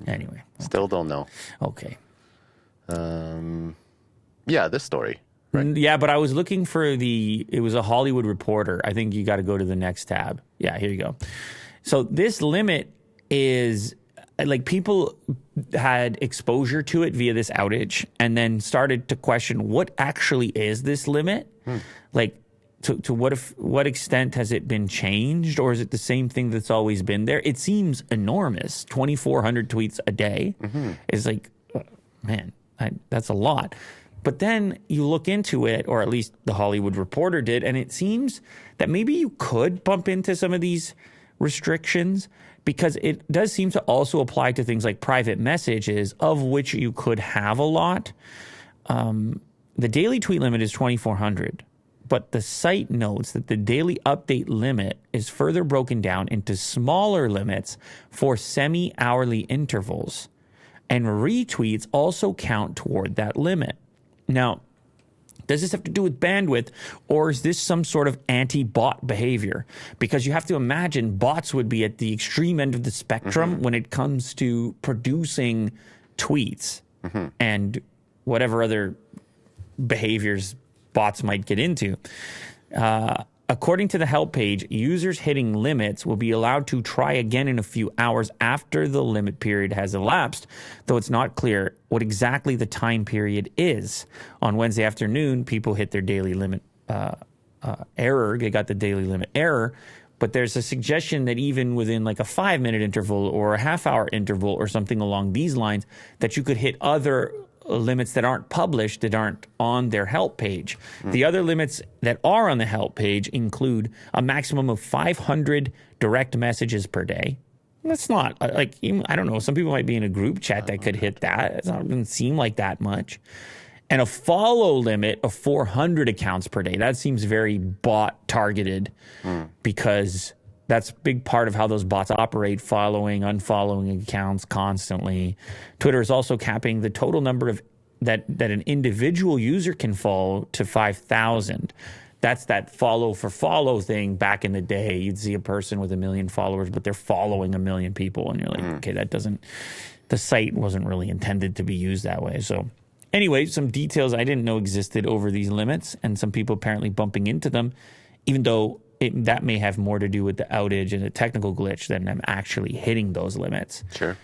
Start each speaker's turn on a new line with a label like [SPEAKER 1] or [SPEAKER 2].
[SPEAKER 1] Anyway.
[SPEAKER 2] Still don't know.
[SPEAKER 1] Okay.
[SPEAKER 2] Yeah, this story. Right.
[SPEAKER 1] Yeah, but I was looking for it was a Hollywood Reporter. I think you got to go to the next tab. Yeah, here you go. So this limit is like people had exposure to it via this outage and then started to question what actually is this limit? Like to what extent has it been changed, or is it the same thing that's always been there? It seems enormous. 2,400 tweets a day is like, man, that's a lot. But then you look into it, or at least the Hollywood Reporter did, and it seems that maybe you could bump into some of these restrictions because it does seem to also apply to things like private messages, of which you could have a lot. The daily tweet limit is 2,400, but the site notes that the daily update limit is further broken down into smaller limits for semi-hourly intervals, and retweets also count toward that limit. Now, does this have to do with bandwidth, or is this some sort of anti-bot behavior? Because you have to imagine bots would be at the extreme end of the spectrum when it comes to producing tweets and whatever other behaviors bots might get into. According to the help page, users hitting limits will be allowed to try again in a few hours after the limit period has elapsed, though it's not clear what exactly the time period is. On Wednesday afternoon, people hit their daily limit error. They got the daily limit error, but there's a suggestion that even within like a 5-minute interval or a half-hour interval or something along these lines, that you could hit other limits that aren't published, that aren't on their help page. The other limits that are on the help page include a maximum of 500 direct messages per day. That's not like, I don't know, some people might be in a group chat that could hit that. It doesn't seem like that much. And a follow limit of 400 accounts per day. That seems very bot targeted because that's a big part of how those bots operate, following, unfollowing accounts constantly. Twitter is also capping the total number of that an individual user can follow to 5,000. That's that follow for follow thing. Back in the day, you'd see a person with 1 million followers, but they're following 1 million people. And you're like, okay, the site wasn't really intended to be used that way. So anyway, some details I didn't know existed over these limits, and some people apparently bumping into them, even though that may have more to do with the outage and a technical glitch than them actually hitting those limits.
[SPEAKER 2] Sure.